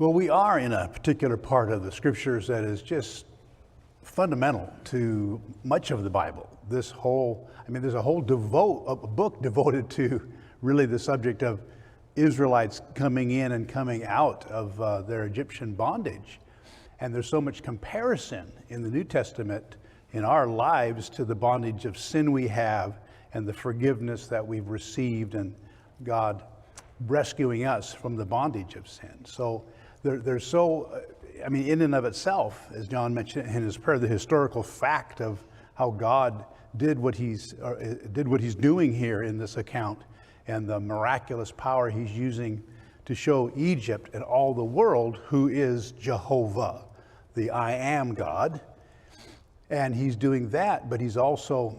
Well, we are in a particular part of the scriptures that is just fundamental to much of the Bible. There's a whole book devoted to really the subject of Israelites coming in and coming out of their Egyptian bondage. And there's so much comparison in the New Testament in our lives to the bondage of sin we have and the forgiveness that we've received and God rescuing us from the bondage of sin. So there's so, in and of itself, as John mentioned in his prayer, the historical fact of how God did what he's doing here in this account and the miraculous power he's using to show Egypt and all the world who is Jehovah, the I am God. And he's doing that, but he's also,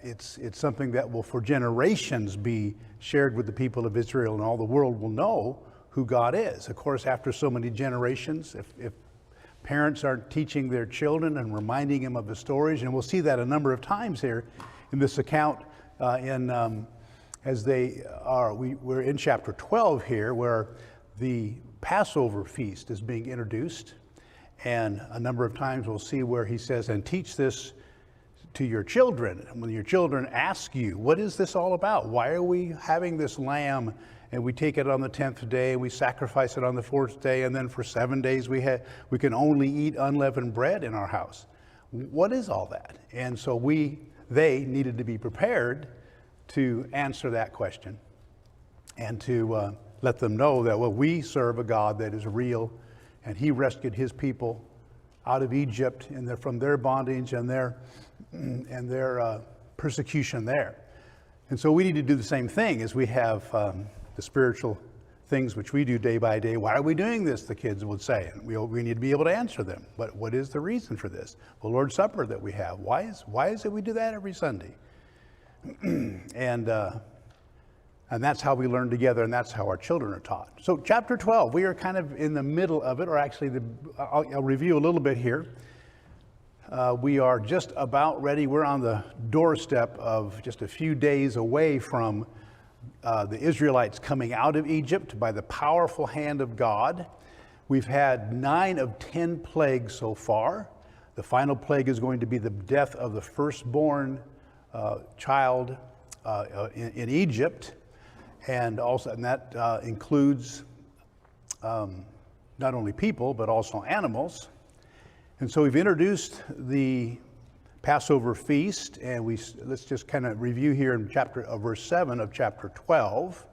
it's something that will for generations be shared with the people of Israel, and all the world will know who God is. Of course, after so many generations, if parents aren't teaching their children and reminding them of the stories, and we'll see that a number of times here in this account as they are, we're in chapter 12 here, where the Passover feast is being introduced. And a number of times we'll see where he says, and teach this to your children. And when your children ask you, what is this all about? Why are we having this lamb? And we take it on the 10th day, we sacrifice it on the 4th day, and then for 7 days we can only eat unleavened bread in our house. What is all that? And so they needed to be prepared to answer that question and to let them know that, we serve a God that is real, and he rescued his people out of Egypt and from their bondage and their persecution there. And so we need to do the same thing as we have the spiritual things which we do day by day. Why are we doing this, the kids would say, and we need to be able to answer them. But what is the reason for this? The Lord's Supper that we have. Why is it we do that every Sunday? And that's how we learn together, and that's how our children are taught. So chapter 12, we are kind of in the middle of it, or actually I'll review a little bit here. We are just about ready. We're on the doorstep of just a few days away from the Israelites coming out of Egypt by the powerful hand of God. We've had 9 of 10 plagues so far. The final plague is going to be the death of the firstborn child in Egypt, and that includes not only people but also animals. And so we've introduced the Passover feast, and let's just kind of review here in verse 7 of chapter 12.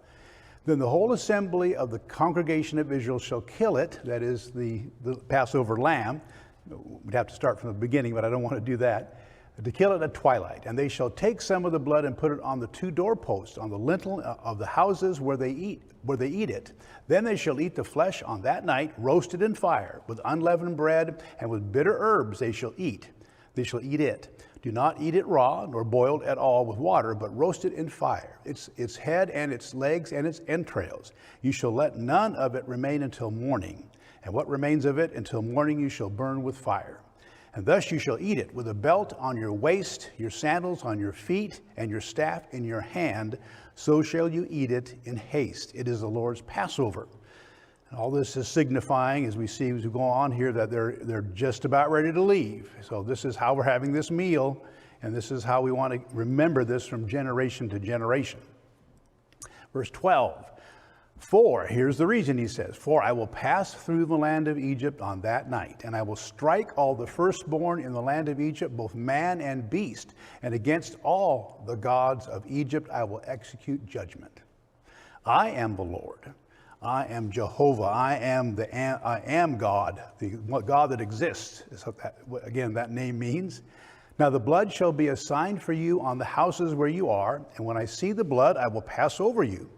Then the whole assembly of the congregation of Israel shall kill it, that is the Passover lamb. We'd have to start from the beginning, but I don't want to do that. To kill it at twilight, and they shall take some of the blood and put it on the 2 doorposts, on the lintel of the houses where they eat it. Then they shall eat the flesh on that night, roasted in fire, with unleavened bread, and with bitter herbs they shall eat. They shall eat it. Do not eat it raw, nor boiled at all with water, but roast it in fire, its head and its legs and its entrails. You shall let none of it remain until morning, and what remains of it until morning you shall burn with fire. And thus you shall eat it with a belt on your waist, your sandals on your feet, and your staff in your hand. So shall you eat it in haste. It is the Lord's Passover. And all this is signifying, as we see as we go on here, that they're just about ready to leave. So this is how we're having this meal, and this is how we want to remember this from generation to generation. Verse 12. For, here's the reason he says, for I will pass through the land of Egypt on that night, and I will strike all the firstborn in the land of Egypt, both man and beast, and against all the gods of Egypt I will execute judgment. I am the Lord. I am Jehovah. I am God, the God that exists. So that name means. Now the blood shall be a sign for you on the houses where you are, and when I see the blood, I will pass over you.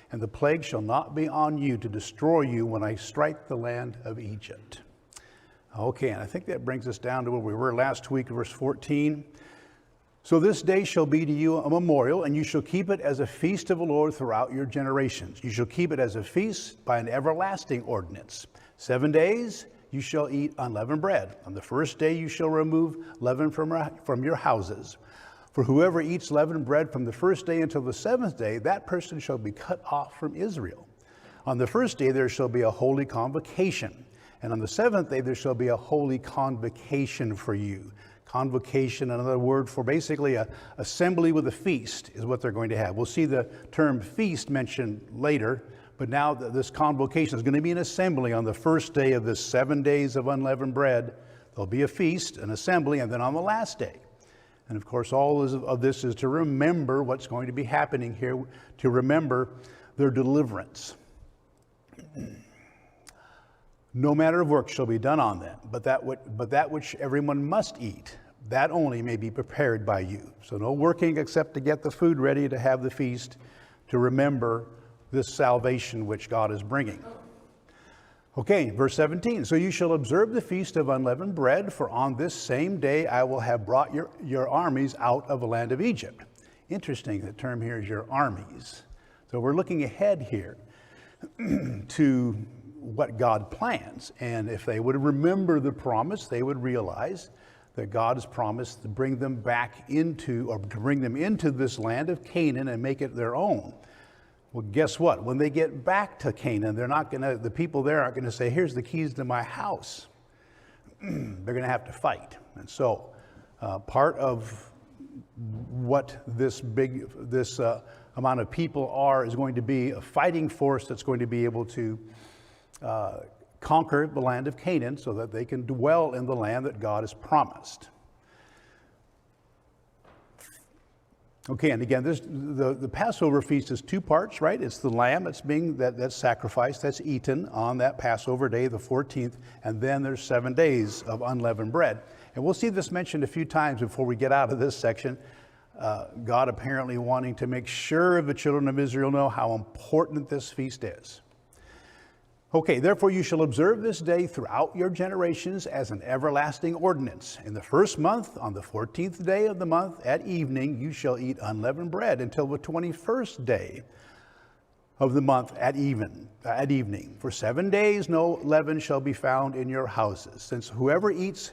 And the plague shall not be on you to destroy you when I strike the land of Egypt. Okay, and I think that brings us down to where we were last week, verse 14. So this day shall be to you a memorial, and you shall keep it as a feast of the Lord throughout your generations. You shall keep it as a feast by an everlasting ordinance. 7 days you shall eat unleavened bread. On the first day you shall remove leaven from your houses. For whoever eats leavened bread from the first day until the 7th day, that person shall be cut off from Israel. On the first day there shall be a holy convocation, and on the seventh day there shall be a holy convocation for you. Convocation, another word for basically a assembly with a feast, is what they're going to have. We'll see the term feast mentioned later, but now this convocation is going to be an assembly on the first day of this 7 days of unleavened bread. There'll be a feast, an assembly, and then on the last day. And of course, all of this is to remember what's going to be happening here, to remember their deliverance. No matter of work shall be done on them, but that which everyone must eat, that only may be prepared by you. So no working except to get the food ready to have the feast, to remember this salvation which God is bringing. Okay, verse 17. So you shall observe the feast of unleavened bread, for on this same day I will have brought your armies out of the land of Egypt. Interesting, the term here is your armies. So we're looking ahead here to what God plans. And if they would remember the promise, they would realize that God has promised to bring them back into, or to bring them into this land of Canaan and make it their own. Well, guess what? When they get back to Canaan, the people there aren't going to say, here's the keys to my house. They're going to have to fight. And so part of what this amount of people is going to be a fighting force that's going to be able to conquer the land of Canaan so that they can dwell in the land that God has promised. Okay, and again, the Passover feast is two parts, right? It's the lamb that's sacrificed, that's eaten on that Passover day, the 14th, and then there's 7 days of unleavened bread. And we'll see this mentioned a few times before we get out of this section. God apparently wanting to make sure the children of Israel know how important this feast is. Okay, therefore you shall observe this day throughout your generations as an everlasting ordinance. In the first month, on the 14th day of the month at evening, you shall eat unleavened bread until the 21st day of the month at evening. For 7 days no leaven shall be found in your houses. Since whoever eats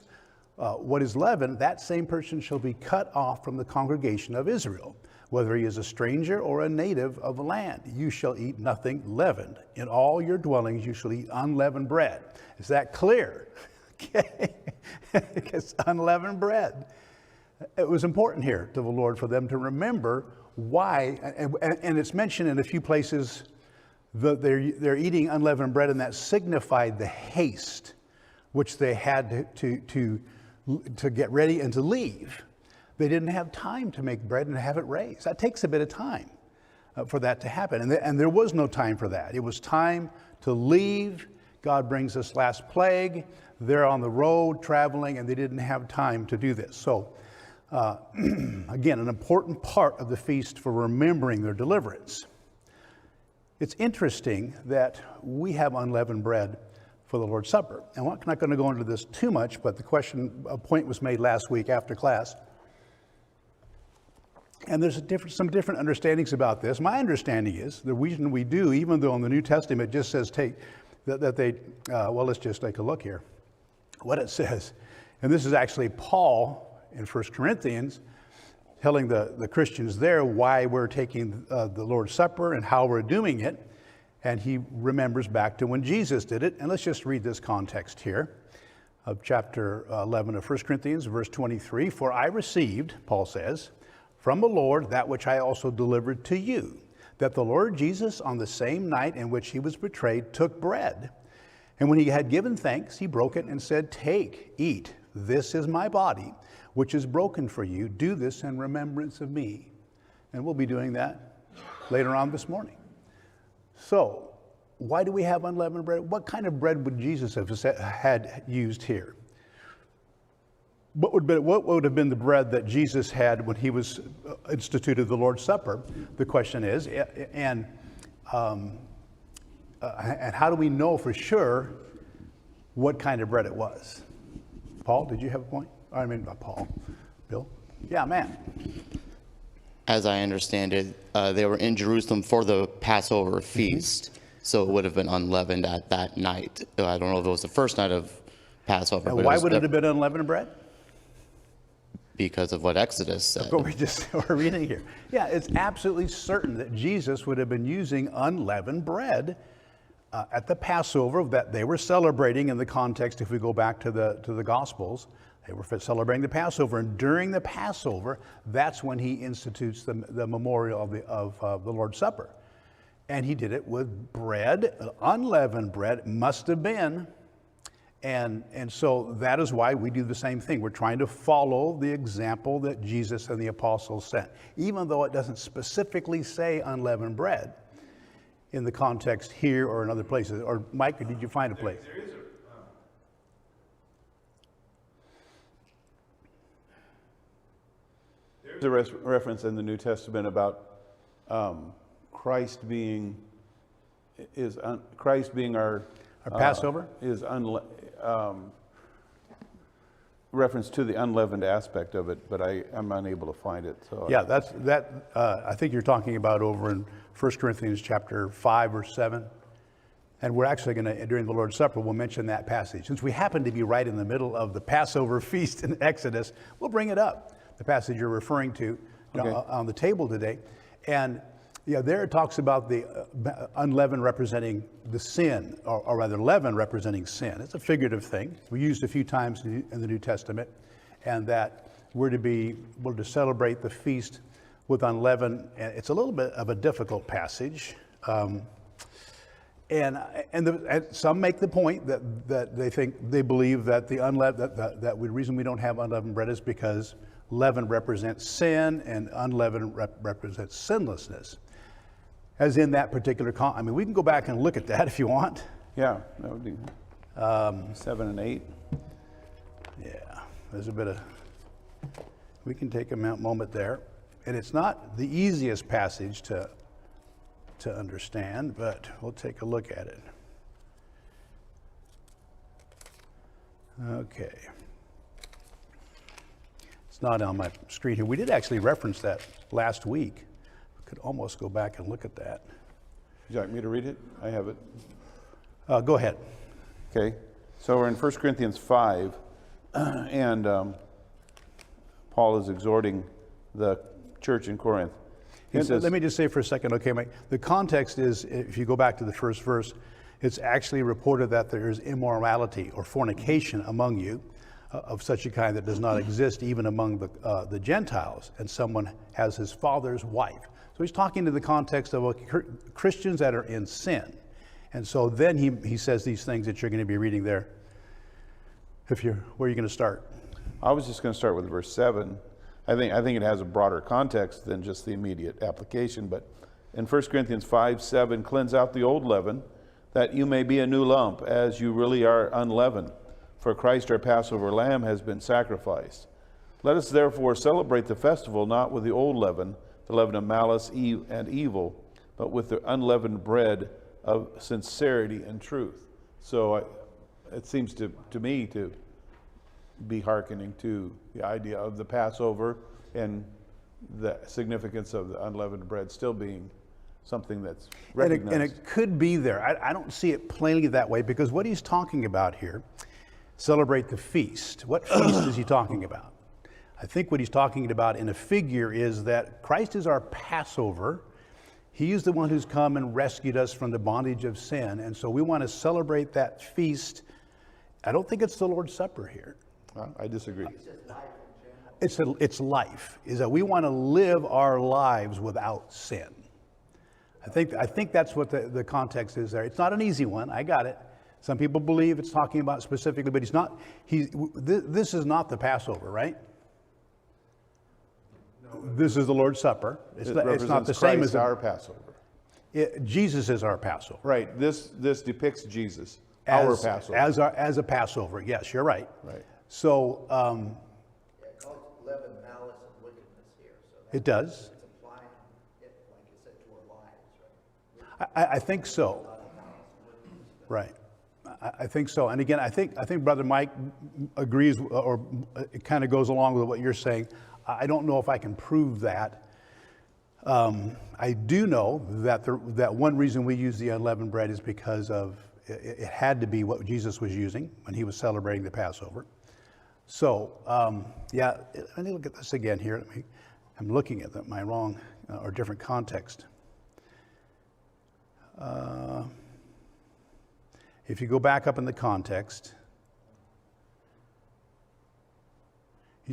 what is leavened, that same person shall be cut off from the congregation of Israel. Whether he is a stranger or a native of the land, you shall eat nothing leavened. In all your dwellings you shall eat unleavened bread. Is that clear? Okay, it's unleavened bread. It was important here to the Lord for them to remember why, and it's mentioned in a few places that they're eating unleavened bread, and that signified the haste which they had to get ready and to leave. They didn't have time to make bread and have it raised. That takes a bit of time for that to happen. And there was no time for that. It was time to leave. God brings this last plague. They're on the road traveling, and they didn't have time to do this. So, again, an important part of the feast for remembering their deliverance. It's interesting that we have unleavened bread for the Lord's Supper. And I'm not going to go into this too much, but a point was made last week after class. And there's some different understandings about this. My understanding is the reason we do, even though in the New Testament it just says let's just take a look here. What it says, and this is actually Paul in 1 Corinthians telling the Christians there why we're taking the Lord's Supper and how we're doing it. And he remembers back to when Jesus did it. And let's just read this context here of chapter 11 of 1 Corinthians, verse 23. For I received, Paul says, from the Lord that which I also delivered to you, that the Lord Jesus on the same night in which he was betrayed took bread. And when he had given thanks, he broke it and said, take, eat, this is my body, which is broken for you. Do this in remembrance of me. And we'll be doing that later on this morning. So, why do we have unleavened bread? What kind of bread would Jesus have had used here? What would have been the bread that Jesus had when he was instituted the Lord's Supper? The question is, and how do we know for sure what kind of bread it was? Paul, did you have a point? I mean, not Paul. Bill? Yeah, man. As I understand it, they were in Jerusalem for the Passover feast, so it would have been unleavened at that night. I don't know if it was the first night of Passover. Now, why would it have been unleavened bread? Because of what Exodus said. What we're reading here. Yeah, it's absolutely certain that Jesus would have been using unleavened bread at the Passover that they were celebrating in the context, if we go back to the Gospels, they were celebrating the Passover. And during the Passover, that's when he institutes the memorial of the Lord's Supper. And he did it with bread, unleavened bread, must have been. And so that is why we do the same thing. We're trying to follow the example that Jesus and the apostles set, even though it doesn't specifically say unleavened bread in the context here or in other places. Or Mike, did you find a place? There's a reference in the New Testament about Christ being our Passover? Reference to the unleavened aspect of it, but I'm unable to find it. So Yeah, I think you're talking about over in 1 Corinthians chapter 5 or 7. And we're actually going to, during the Lord's Supper, we'll mention that passage. Since we happen to be right in the middle of the Passover feast in Exodus, we'll bring it up, the passage you're referring to on the table today. And yeah, there it talks about the unleavened representing the sin, or rather leaven representing sin. It's a figurative thing. We used a few times in the New Testament, and that we're to celebrate the feast with unleavened. And it's a little bit of a difficult passage. And some make the point that they believe that the reason we don't have unleavened bread is because leaven represents sin and unleavened represents sinlessness. As in that particular I mean, we can go back and look at that if you want. yeah, that would be 7 and 8. Yeah, there's a bit of, we can take a moment there. And it's not the easiest passage to understand, but we'll take a look at it. Okay. It's not on my screen here. We did actually reference that last week. Could almost go back and look at that. Would you like me to read it? I have it. Go ahead. Okay. So we're in 1 Corinthians 5, and Paul is exhorting the church in Corinth. He says, let me just say for a second, okay, Mike, the context is, if you go back to the first verse, it's actually reported that there is immorality or fornication among you of such a kind that does not exist even among the Gentiles, and someone has his father's wife. So he's talking to the context of Christians that are in sin. And so then he says these things that you're going to be reading there. Where are you going to start? I was just going to start with verse 7. I think it has a broader context than just the immediate application. But in 1 Corinthians 5:7, cleanse out the old leaven, that you may be a new lump, as you really are unleavened. For Christ our Passover lamb has been sacrificed. Let us therefore celebrate the festival not with the old leaven, the leaven of malice and evil, but with the unleavened bread of sincerity and truth. So it seems to me to be hearkening to the idea of the Passover and the significance of the unleavened bread still being something that's recognized. And it could be there. I don't see it plainly that way, because what he's talking about here, celebrate the feast. What feast is he talking about? I think what he's talking about in a figure is that Christ is our Passover. He is the one who's come and rescued us from the bondage of sin. And so we want to celebrate that feast. I don't think it's the Lord's Supper here. I disagree. It's life, is that we want to live our lives without sin. I think that's what the context is there. It's not an easy one. I got it. Some people believe it's talking about specifically, but this is not the Passover, right? This is the Lord's Supper. It's not the same as our Passover. Jesus is our Passover. Right. This depicts Jesus, our Passover. As a Passover. Yes, you're right. Right. So it calls leaven, malice, and wickedness here. So it does. it's applying it, like you said, to our lives, right? I think so. Right. I think so. And again, I think Brother Mike agrees, or it kind of goes along with what you're saying. I don't know if I can prove that. I do know that one reason we use the unleavened bread is because of it had to be what Jesus was using when he was celebrating the Passover. So yeah, let me look at this again here. I'm looking at my wrong or different context. If you go back up in the context,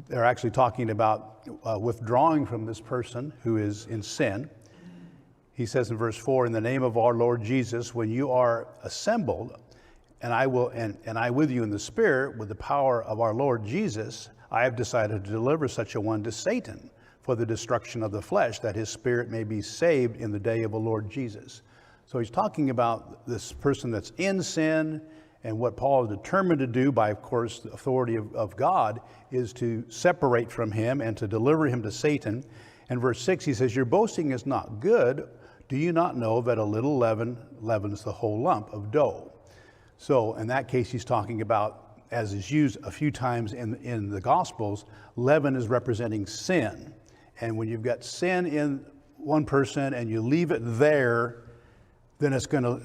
they're actually talking about withdrawing from this person who is in sin. He says in verse 4, in the name of our Lord Jesus, when you are assembled, and I with you in the Spirit, with the power of our Lord Jesus, I have decided to deliver such a one to Satan for the destruction of the flesh, that his spirit may be saved in the day of the Lord Jesus. So he's talking about this person that's in sin, and what Paul is determined to do by, of course, the authority of God is to separate from him and to deliver him to Satan. And verse 6, he says, your boasting is not good. Do you not know that a little leaven leavens the whole lump of dough? So in that case, he's talking about, as is used a few times in the Gospels, leaven is representing sin. And when you've got sin in one person and you leave it there, then it's going to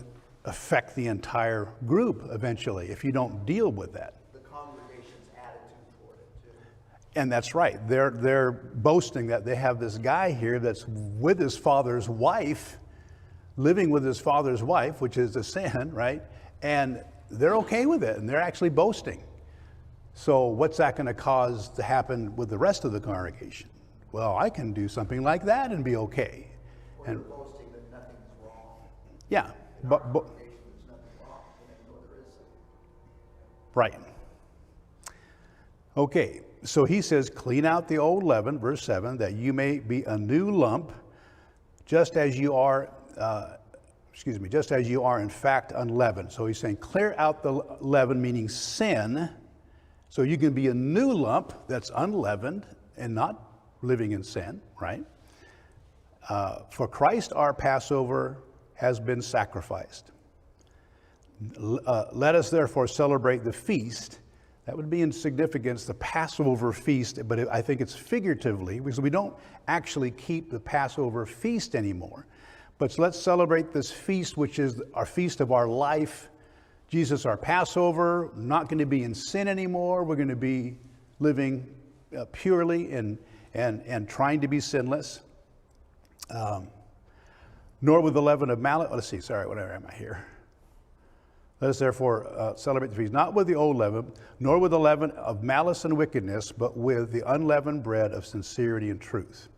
affect the entire group eventually if you don't deal with that. The congregation's attitude toward it too. And that's right. They're boasting that they have this guy here that's with his father's wife, living with his father's wife, which is a sin, right? And they're okay with it, and they're actually boasting. So what's that going to cause to happen with the rest of the congregation? Well, I can do something like that and be okay. Or And you're boasting that nothing's wrong. yeah, but Congregation, there's nothing wrong, and they know there is. right. Okay, so he says, clean out the old leaven, verse 7, that you may be a new lump, just as you are, just as you are in fact unleavened. So he's saying, clear out the leaven, meaning sin, so you can be a new lump that's unleavened and not living in sin, right? For Christ our Passover has been sacrificed. Let us therefore celebrate the feast. That would be in significance, the Passover feast, but I think it's figuratively, because we don't actually keep the Passover feast anymore. But let's celebrate this feast, which is our feast of our life. Jesus, our Passover, not going to be in sin anymore. We're going to be living purely and trying to be sinless. Nor with the leaven of malice. Where am I here? Let us therefore celebrate the feast, not with the old leaven, nor with the leaven of malice and wickedness, but with the unleavened bread of sincerity and truth.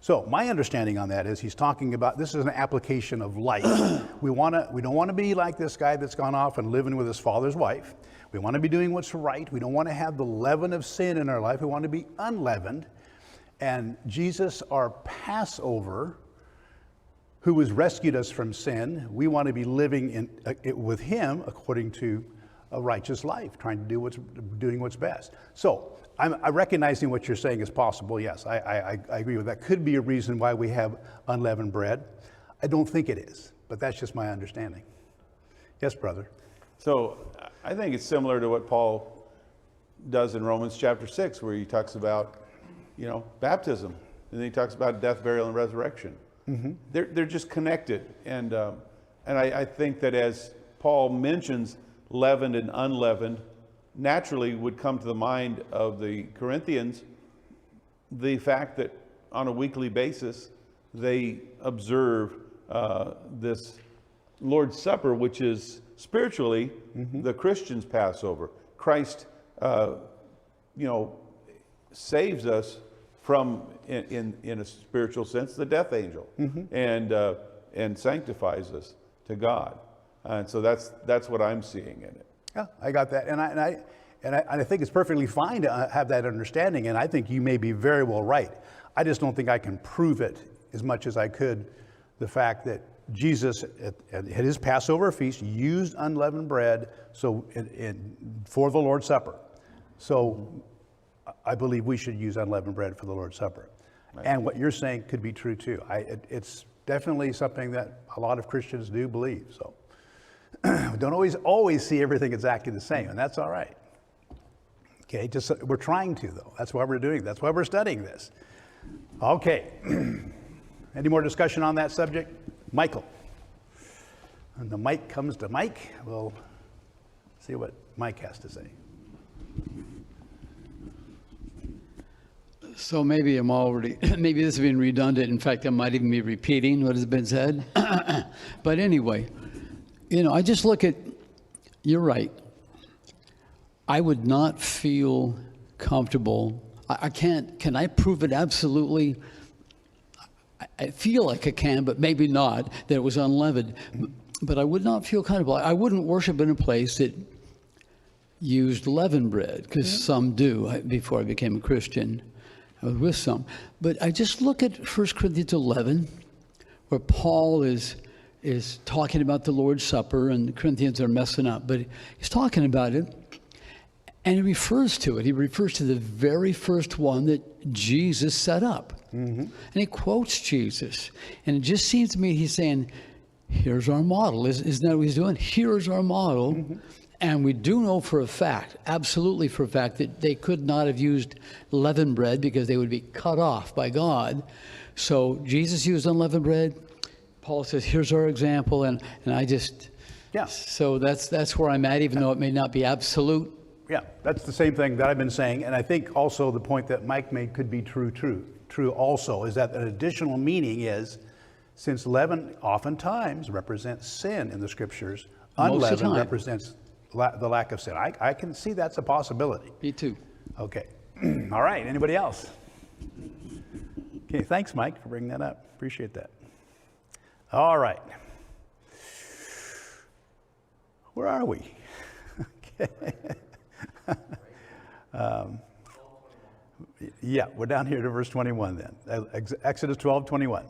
So my understanding on that is he's talking about, this is an application of life. We don't want to be like this guy that's gone off and living with his father's wife. We want to be doing what's right. We don't want to have the leaven of sin in our life. We want to be unleavened. And Jesus, our Passover, who has rescued us from sin, we want to be living with him according to a righteous life, trying to do doing what's best. So I'm recognizing what you're saying is possible. Yes, I agree with that. Could be a reason why we have unleavened bread. I don't think it is, but that's just my understanding. Yes, brother. So I think it's similar to what Paul does in Romans chapter 6, where he talks about, baptism, and then he talks about death, burial, and resurrection. Mm-hmm. They're just connected, and I think that as Paul mentions leavened and unleavened, naturally would come to the mind of the Corinthians the fact that on a weekly basis they observe this Lord's Supper, which is spiritually the Christian's Passover. Christ, saves us from, in a spiritual sense, the death angel, and sanctifies us to God. And so that's what I'm seeing in it. Yeah, I got that, and I think it's perfectly fine to have that understanding, and I think you may be very well right. I just don't think I can prove it as much as I could, the fact that Jesus at his Passover feast used unleavened bread for the Lord's Supper. So I believe we should use unleavened bread for the Lord's Supper. Right. And what you're saying could be true too. It's definitely something that a lot of Christians do believe. So we don't always see everything exactly the same, and that's all right. Okay, we're trying to though. That's why we're doing. That's why we're studying this. Okay. Any more discussion on that subject? Michael. And the mic comes to Mike. We'll see what Mike has to say. So maybe maybe this has been redundant. In fact, I might even be repeating what has been said. But anyway, I just look at, you're right. I would not feel comfortable. I can't, can I prove it absolutely? I feel like I can, but maybe not, that it was unleavened. But I would not feel comfortable. I wouldn't worship in a place that used leavened bread, because some do. Before I became a Christian, I was with some. But I just look at 1 Corinthians 11, where Paul is talking about the Lord's Supper, and the Corinthians are messing up, but he's talking about it, and he refers to it. He refers to the very first one that Jesus set up. And he quotes Jesus. And it just seems to me he's saying, here's our model. Isn't that what he's doing? Here's our model. And we do know for a fact, absolutely for a fact, that they could not have used leavened bread because they would be cut off by God. So Jesus used unleavened bread. Paul says, here's our example. And I just, so that's where I'm at, even though it may not be absolute. Yeah, that's the same thing that I've been saying. And I think also the point that Mike made could be true also, is that an additional meaning is, since leaven oftentimes represents sin in the scriptures, unleavened represents the lack of sin. I can see that's a possibility. Me too. Okay. All right. Anybody else? Okay. Thanks, Mike, for bringing that up. Appreciate that. All right. Where are we? Okay. Yeah, we're down here to verse 21 then. Exodus 12:21.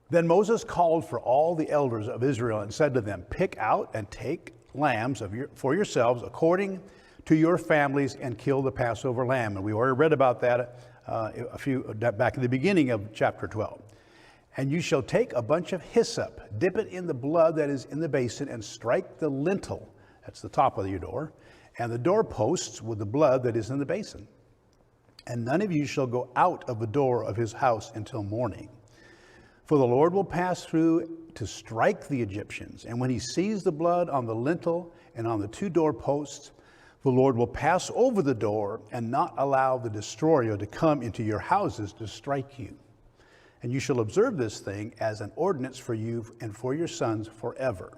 Then Moses called for all the elders of Israel and said to them, pick out and take lambs for yourselves according to your families and kill the Passover lamb. And we already read about that back in the beginning of chapter 12. And you shall take a bunch of hyssop, dip it in the blood that is in the basin, and strike the lintel, that's the top of your door, and the doorposts with the blood that is in the basin. And none of you shall go out of the door of his house until morning. For the Lord will pass through to strike the Egyptians. And when he sees the blood on the lintel and on the two doorposts, the Lord will pass over the door and not allow the destroyer to come into your houses to strike you. And you shall observe this thing as an ordinance for you and for your sons forever.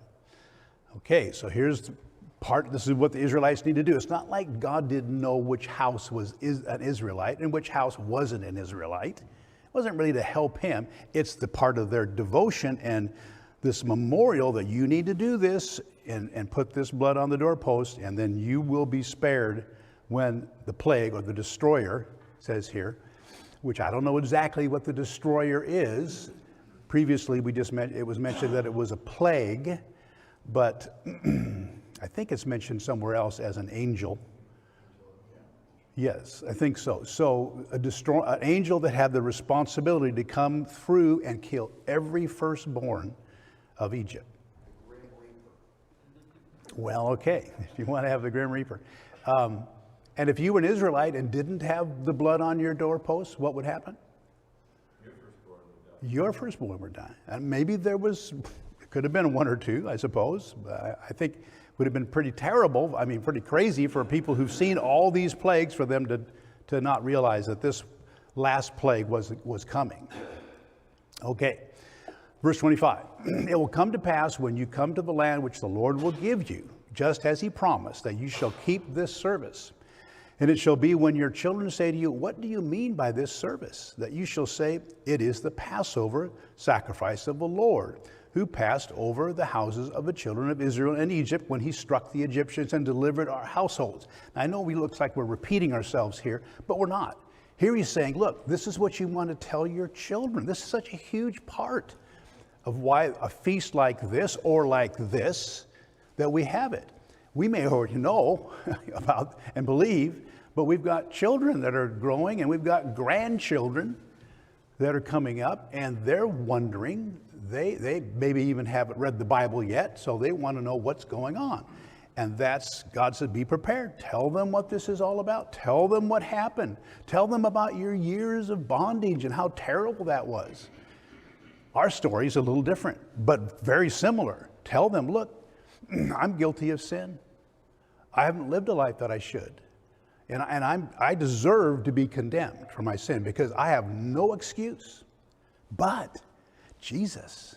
Okay, so here's the part. This is what the Israelites need to do. It's not like God didn't know which house was an Israelite and which house wasn't an Israelite. It wasn't really to help him. It's the part of their devotion and this memorial that you need to do this and put this blood on the doorpost, and then you will be spared when the plague or the destroyer, says here, which I don't know exactly what the destroyer is. Previously, it was mentioned that it was a plague, but I think it's mentioned somewhere else as an angel. Yes, I think so. So an angel that had the responsibility to come through and kill every firstborn of Egypt. Well, okay, if you want to have the Grim Reaper. And if you were an Israelite and didn't have the blood on your doorpost, what would happen? Your firstborn would die. And maybe it could have been one or two, I suppose. I think it would have been pretty terrible, pretty crazy for people who've seen all these plagues, for them to not realize that this last plague was coming. Okay, verse 25. It will come to pass when you come to the land which the Lord will give you, just as he promised, that you shall keep this service. And it shall be when your children say to you, what do you mean by this service? That you shall say, it is the Passover sacrifice of the Lord, who passed over the houses of the children of Israel in Egypt when he struck the Egyptians and delivered our households. Now, I know we look like we're repeating ourselves here, but we're not. Here he's saying, look, this is what you want to tell your children. This is such a huge part of why a feast like this or like this, that we have it. We may already know about and believe, but we've got children that are growing, and we've got grandchildren that are coming up, and they're wondering, they maybe even haven't read the Bible yet, so they want to know what's going on. And God said, be prepared. Tell them what this is all about. Tell them what happened. Tell them about your years of bondage and how terrible that was. Our story is a little different, but very similar. Tell them, look, I'm guilty of sin. I haven't lived a life that I should. And I deserve to be condemned for my sin because I have no excuse. But Jesus,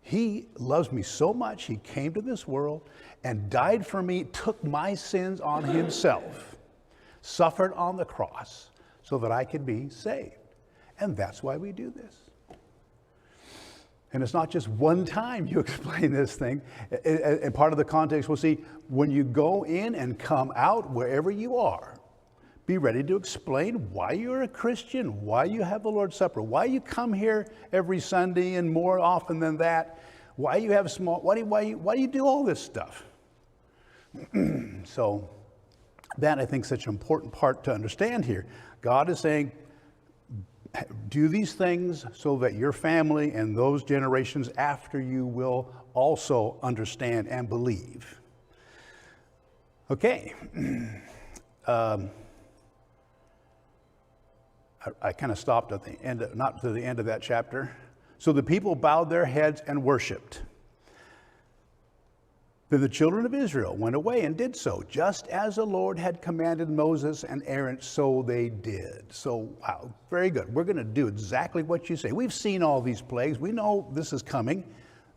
He loves me so much, he came to this world and died for me, took my sins on himself, suffered on the cross so that I could be saved. And that's why we do this. And it's not just one time you explain this thing. And part of the context, we'll see, when you go in and come out, wherever you are, be ready to explain why you're a Christian, why you have the Lord's Supper, why you come here every Sunday and more often than that, why you have why do you do all this stuff? So that, I think, is such an important part to understand here. God is saying, do these things so that your family and those generations after you will also understand and believe. Okay. I kind of stopped at the end, not to the end of that chapter. So the people bowed their heads and worshiped. Then the children of Israel went away and did so, just as the Lord had commanded Moses and Aaron, so they did. So, wow, very good. We're going to do exactly what you say. We've seen all these plagues. We know this is coming.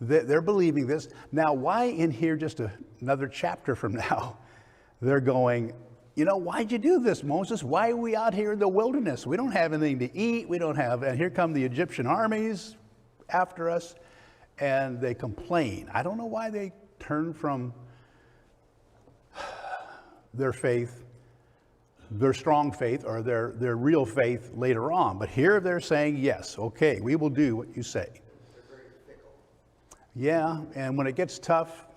They're believing this. Now, why in here, just another chapter from now, they're going, you know, why'd you do this, Moses? Why are we out here in the wilderness? We don't have anything to eat. We don't have, and here come the Egyptian armies after us, and they complain. I don't know why they turn from their faith, their strong faith, or their real faith later on. But here they're saying, yes, okay, we will do what you say. They're very fickle. Yeah, and when it gets tough,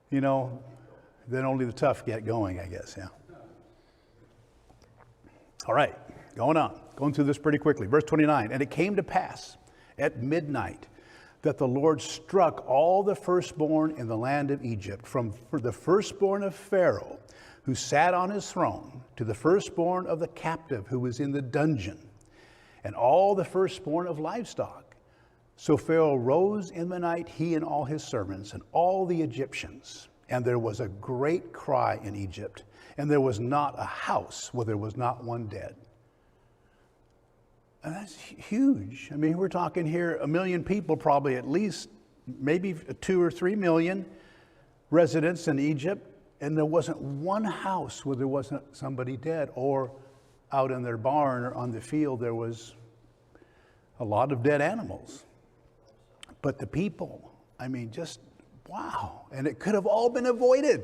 you know, then only the tough get going, I guess, yeah. All right, going through this pretty quickly. Verse 29, and it came to pass at midnight that the Lord struck all the firstborn in the land of Egypt, from the firstborn of Pharaoh, who sat on his throne, to the firstborn of the captive who was in the dungeon, and all the firstborn of livestock. So Pharaoh rose in the night, he and all his servants, and all the Egyptians. And there was a great cry in Egypt, and there was not a house where there was not one dead. And that's huge. I mean, we're talking here 1 million people, probably at least, maybe 2 or 3 million residents in Egypt, and there wasn't one house where there wasn't somebody dead, or out in their barn or on the field there was a lot of dead animals. But the people, I mean, just wow. And it could have all been avoided.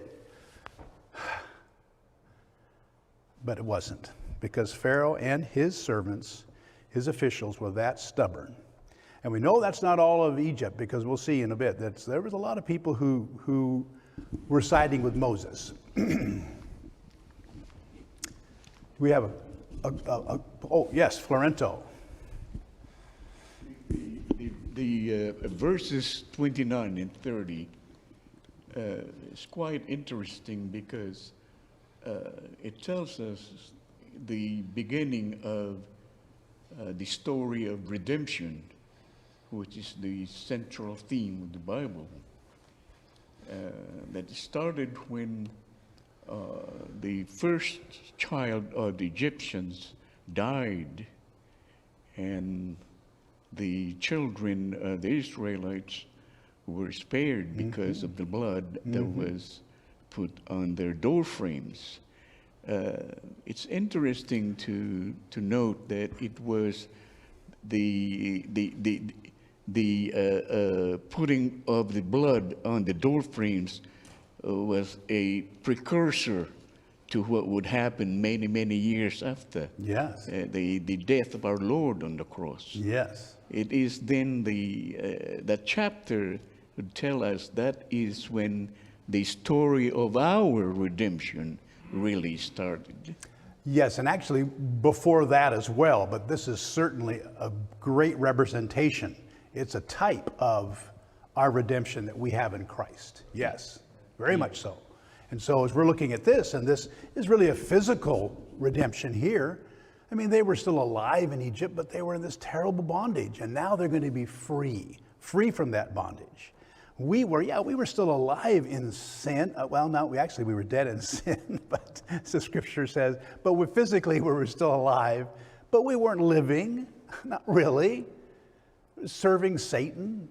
But it wasn't, because Pharaoh and his servants, his officials, were that stubborn. And we know that's not all of Egypt, because we'll see in a bit that there was a lot of people who were siding with Moses. We have oh yes, Florento. The verses 29 and 30 is quite interesting, because it tells us the beginning of the story of redemption, which is the central theme of the Bible. That started when the first child of the Egyptians died, and the children of the Israelites were spared because of the blood that was put on their door frames. It's interesting to note that it was the putting of the blood on the door frames was a precursor to what would happen many, many years after. Yes. The death of our Lord on the cross. Yes. It is then that chapter would tell us that is when the story of our redemption really started. Yes, and actually before that as well, but this is certainly a great representation. It's a type of our redemption that we have in Christ. Yes, very much so. And so as we're looking at this, and this is really a physical redemption here. I mean, they were still alive in Egypt, but they were in this terrible bondage, and now they're going to be free from that bondage. We were still alive in sin. Well, no, we were dead in sin, but as the scripture says, but physically we were still alive, but we weren't living, not really, serving Satan,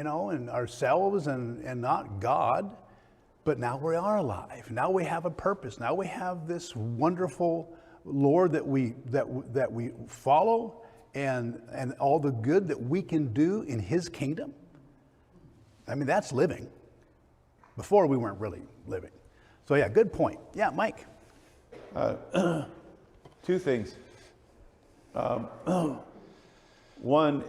and ourselves and not God. But now we are alive. Now we have a purpose. Now we have this wonderful Lord that we follow, and all the good that we can do in His kingdom. I mean, that's living. Before we weren't really living. So yeah, good point. Yeah, Mike. Two things. One,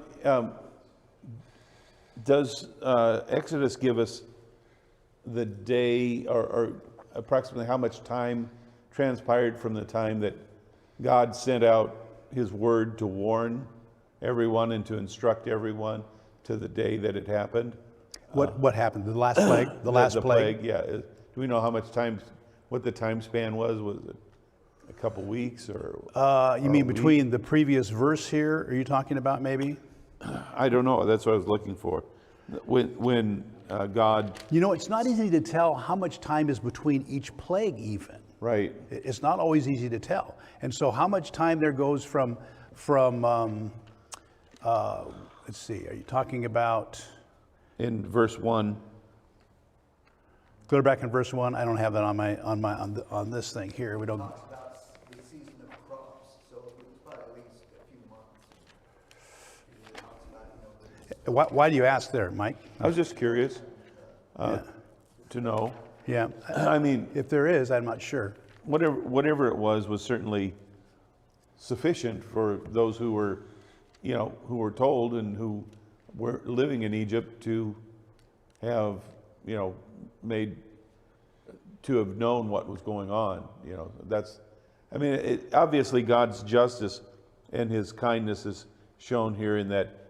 does Exodus give us the day or approximately how much time transpired from the time that God sent out His word to warn everyone and to instruct everyone to the day that it happened? What happened? The last plague? The last plague? Yeah. Do we know how much time, what the time span was? Was it a couple weeks or? You mean between the previous verse here? Are you talking about maybe? I don't know. That's what I was looking for. When God. It's not easy to tell how much time is between each plague even. Right. It's not always easy to tell. And so how much time there goes from let's see, are you talking about? In verse 1. Go back in verse 1. I don't have that on this thing here. We don't. Talks about the season of crops, so it was probably at least a few months. It talks about, Why do you ask there, Mike? I was just curious to know. Yeah. I mean, If there is, I'm not sure. whatever it was certainly sufficient for those who were, who were told and who were living in Egypt to have, made, to have known what was going on. That's, I mean, obviously God's justice and His kindness is shown here in that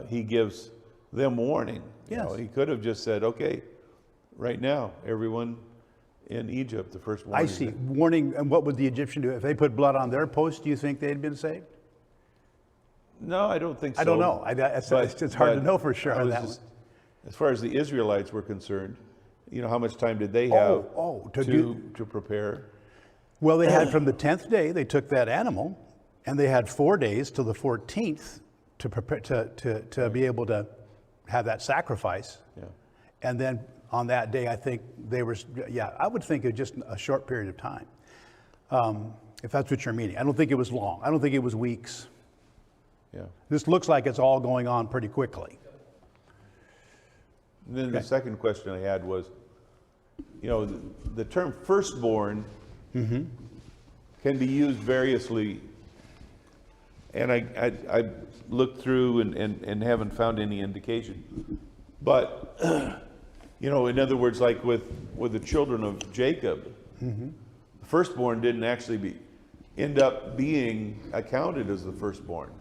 He gives them warning. Yes. He could have just said, okay, right now, everyone in Egypt, the first warning. I see. Warning, and what would the Egyptian do? If they put blood on their post, do you think they'd been saved? No, I don't think so. I don't know. It's hard to know for sure on that one. As far as the Israelites were concerned, how much time did they have to prepare? Well, they had from the 10th day, they took that animal, and they had 4 days till the 14th to prepare to be able to have that sacrifice. Yeah. And then on that day, I think I would think it just a short period of time. If that's what you're meaning. I don't think it was long. I don't think it was weeks. Yeah. This looks like it's all going on pretty quickly. And then the second question I had was, the term firstborn can be used variously, and I looked through and haven't found any indication. But, in other words, like with the children of Jacob, the firstborn didn't actually end up being accounted as the firstborn.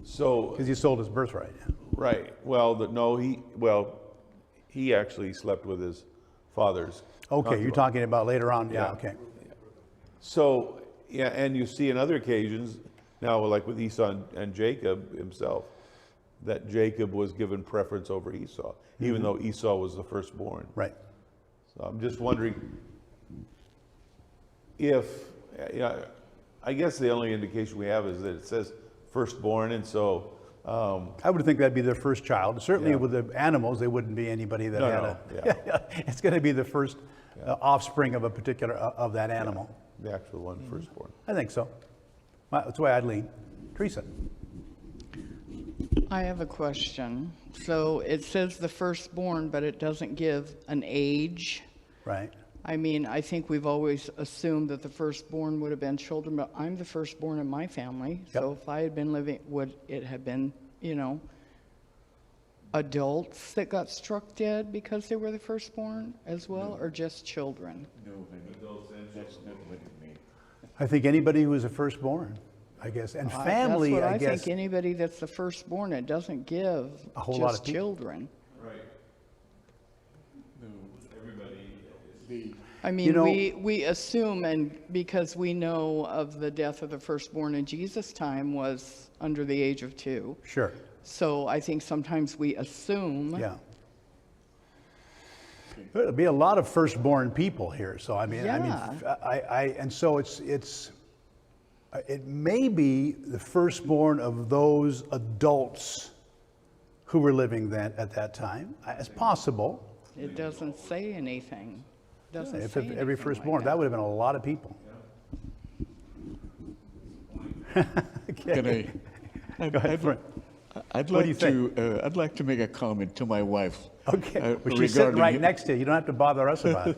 So Because he sold his birthright. right. Well, he actually slept with his father's. Okay, you're concubine. talking about later on. Yeah, Yeah. okay. So yeah, and you see in other occasions now, like with Esau and Jacob himself, that Jacob was given preference over Esau, even though Esau was the firstborn. Right. So I'm just wondering if, I guess the only indication we have is that it says firstborn, and so. I would think that'd be their first child. Certainly Yeah. with the animals, they wouldn't be anybody that No, had it's going to be the first offspring of a particular, of that animal. The actual one, firstborn. I think so. That's the way I'd lean. Teresa. I have a question. So it says the firstborn, but it doesn't give an age. Right. I mean, I think we've always assumed that the firstborn would have been children, but I'm the firstborn in my family. So if I had been living, would it have been, adults that got struck dead because they were the firstborn as well, or just children? No, that's not what it means. I think anybody who was a firstborn, I guess, and family, That's what I guess. think anybody that's the firstborn, it doesn't give A whole just lot of people. children. Right. No, Everybody. I mean, know- we assume, and because we know of the death of the firstborn in Jesus' time was under the age of 2. Sure. So I think sometimes we assume. Yeah. There'll be a lot of firstborn people here. So I mean, and so it may be the firstborn of those adults who were living then at that time. It's possible. It doesn't say anything. Doesn't If say every anything firstborn, like that would have been a lot of people. Can I? Go ahead, Frank. I'd What do you like to. I'd like to make a comment to my wife. Okay, well, she's sitting right next to you. You don't have to bother us about it.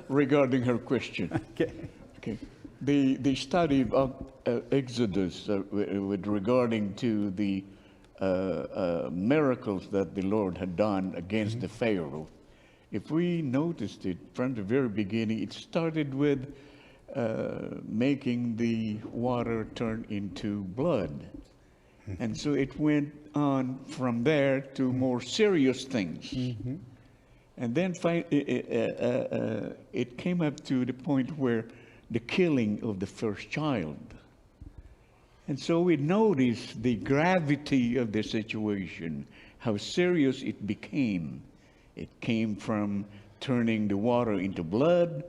Regarding her question. Okay. Okay. The study of Exodus with regarding to the miracles that the Lord had done against the Pharaoh. If we noticed it from the very beginning, it started with making the water turn into blood. And so it went on from there to more serious things. And then it came up to the point where the killing of the first child. And so we noticed the gravity of the situation, how serious it became. It came from turning the water into blood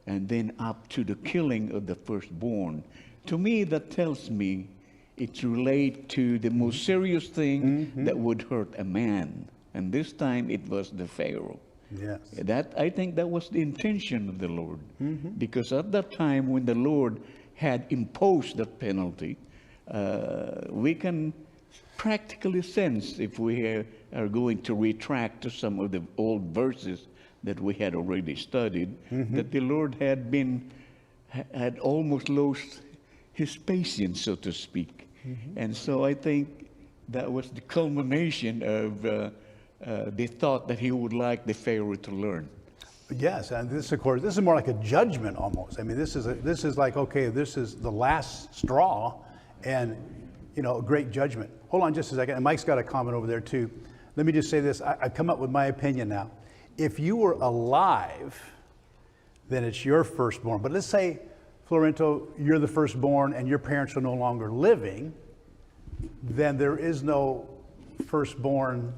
and then up to the killing of the firstborn. To me, that tells me it's related to the most serious thing that would hurt a man. And this time it was the Pharaoh. Yes. I think that was the intention of the Lord. Because at that time when the Lord had imposed that penalty, we can practically sense, if we are going to retract to some of the old verses that we had already studied, that the Lord had almost lost his patience, so to speak. And so I think that was the culmination of the thought that he would like the Pharaoh to learn. Yes, and this, of course, this is more like a judgment almost. I mean, this is like, okay, this is the last straw, and a great judgment. Hold on just a second, and Mike's got a comment over there too. Let me just say this. I come up with my opinion now. If you were alive, then it's your firstborn. But let's say, Florento, you're the firstborn and your parents are no longer living, then there is no firstborn.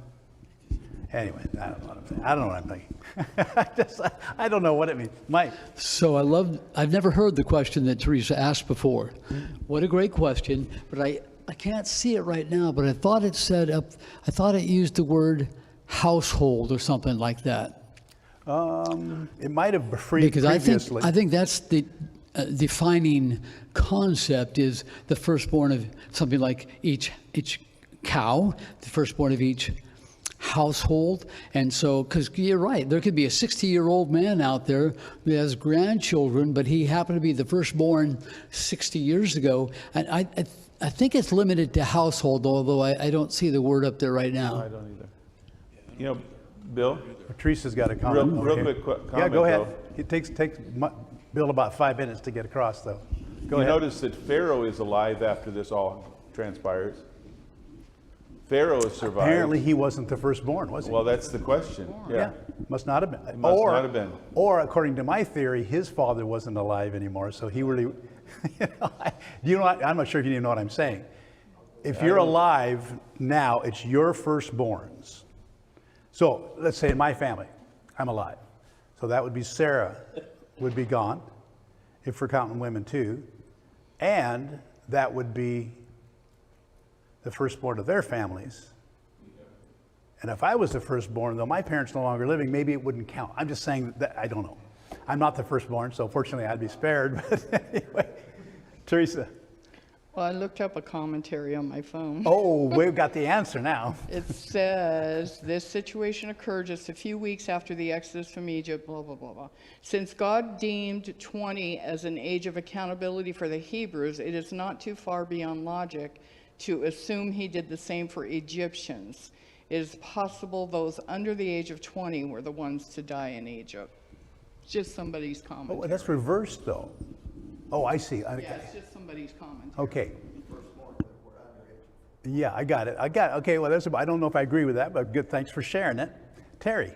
Anyway, I don't know what I'm saying. I don't know what I'm thinking. I don't know what it means. Mike. So I've never heard the question that Teresa asked before. What a great question, but I can't see it right now, but I thought it used the word household or something like that. It might have Because previously. I think that's the defining concept is the firstborn of something like each cow, the firstborn of each household. And so, because you're right, there could be a 60-year-old man out there who has grandchildren, but he happened to be the firstborn 60 years ago. And I think it's limited to household, although I don't see the word up there right now. No, I don't either. Bill? Teresa's got a comment. Real Okay. quick comment, Yeah, go ahead. though. It takes Bill about 5 minutes to get across, though. Go ahead. Notice that Pharaoh is alive after this all transpires. Pharaoh has survived. Apparently, he wasn't the firstborn, was he? Well, that's the question. Yeah. Must not have been. Must not have been. Or, according to my theory, his father wasn't alive anymore, so he really. I'm not sure if you even know what I'm saying. If you're alive now, it's your firstborns. So let's say in my family, I'm alive. So that would be Sarah would be gone, if we're counting women too, and that would be the firstborn of their families. And if I was the firstborn, though my parents no longer living, maybe it wouldn't count. I'm just saying that I don't know. I'm not the firstborn, so fortunately I'd be spared. But anyway, Teresa. Well, I looked up a commentary on my phone. Oh, we've got the answer now. It says, this situation occurred just a few weeks after the exodus from Egypt, blah, blah, blah, blah. Since God deemed 20 as an age of accountability for the Hebrews, it is not too far beyond logic to assume he did the same for Egyptians. It is possible those under the age of 20 were the ones to die in Egypt. It's just somebody's comment. Oh, that's reversed, though. Oh, I see. Okay. Yeah, it's just somebody's comment. Okay. Yeah, I got it. Okay, well, I don't know if I agree with that, but good. Thanks for sharing it. Terry.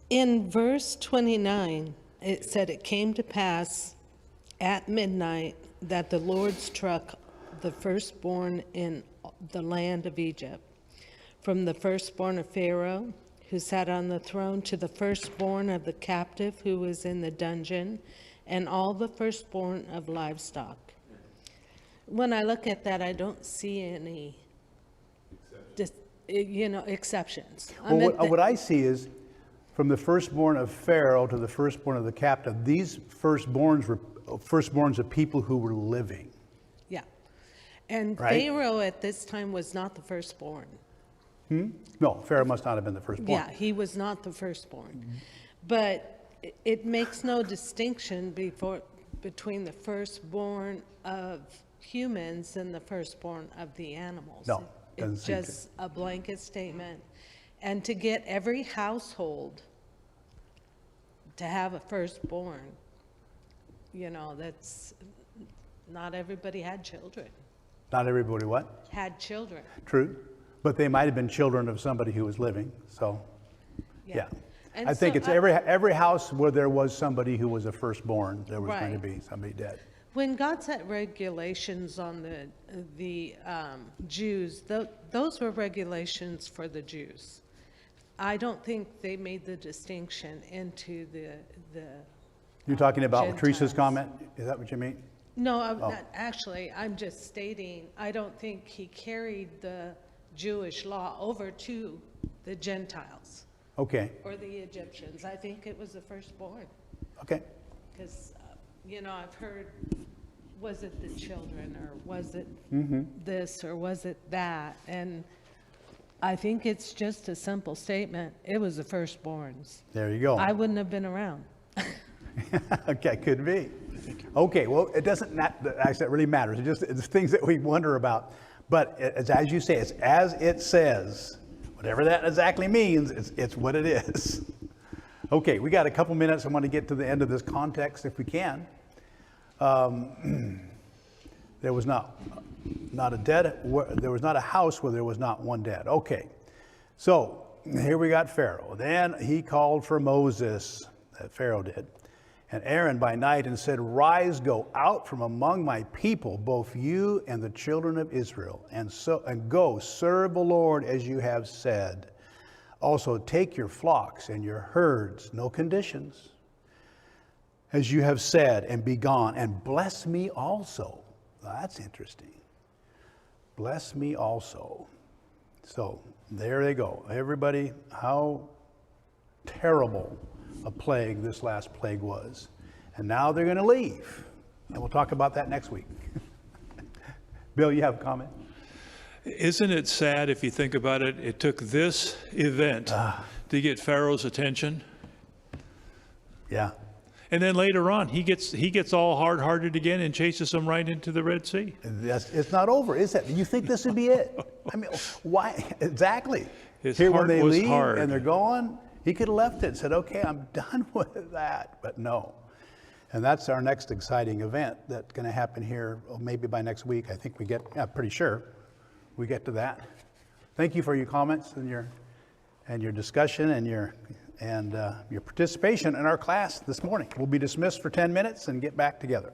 In verse 29, it said, "It came to pass at midnight that the Lord struck the firstborn in the land of Egypt, from the firstborn of Pharaoh, who sat on the throne, to the firstborn of the captive who was in the dungeon, and all the firstborn of livestock. When I look at that, I don't see any, exceptions. I Well, mean, what I see is from the firstborn of Pharaoh to the firstborn of the captive, these firstborns were firstborns of people who were living. Yeah. And Right. Pharaoh at this time was not the firstborn. No, Pharaoh must not have been the firstborn. Yeah, he was not the firstborn. But it makes no distinction between the firstborn of humans and the firstborn of the animals. No, doesn't It's seem to. just a blanket statement. And to get every household to have a firstborn, that's, not everybody had children. Not everybody what? Had children. True. But they might have been children of somebody who was living, so, yeah. And I think so it's every house where there was somebody who was a firstborn, there was going to Right. be somebody dead. When God set regulations on the Jews, those were regulations for the Jews. I don't think they made the distinction into the You're talking about Teresa's Gentiles. comment? Is that what you mean? No, actually, I'm just stating, I don't think he carried the Jewish law over to the Gentiles Okay, or the Egyptians. I think it was the firstborn. okay. Because, I've heard, was it the children, or was it this, or was it that? And I think it's just a simple statement. It was the firstborns. There you go. I wouldn't have been around. Okay, could be. Okay, well, it doesn't, actually, it really matters. It's things that we wonder about. But as you say, it's as it says. Whatever that exactly means, it's what it is. Okay, we got a couple minutes. I want to get to the end of this context if we can. There was not a house where there was not one dead. Okay, so here we got Pharaoh. Then he called for Moses, that Pharaoh did, and Aaron by night, and said, "Rise, go out from among my people, both you and the children of Israel, and go serve the Lord as you have said. Also take your flocks and your herds, no conditions, as you have said, and be gone, and bless me also." Well, that's interesting. Bless me also. So there they go. Everybody, how terrible a plague this last plague was. And now they're going to leave. And we'll talk about that next week. Bill, you have a comment? Isn't it sad if you think about it? It took this event to get Pharaoh's attention. Yeah. And then later on, he gets all hard-hearted again and chases them right into the Red Sea. It's not over, is it? You think this would be it? I mean, why? Exactly. His Here when heart they was leave hard. and they're gone, he could have left it and said, okay, I'm done with that. But no. And that's our next exciting event that's going to happen here, maybe by next week. I think pretty sure we get to that. Thank you for your comments and your discussion and your participation in our class this morning. We'll be dismissed for 10 minutes and get back together.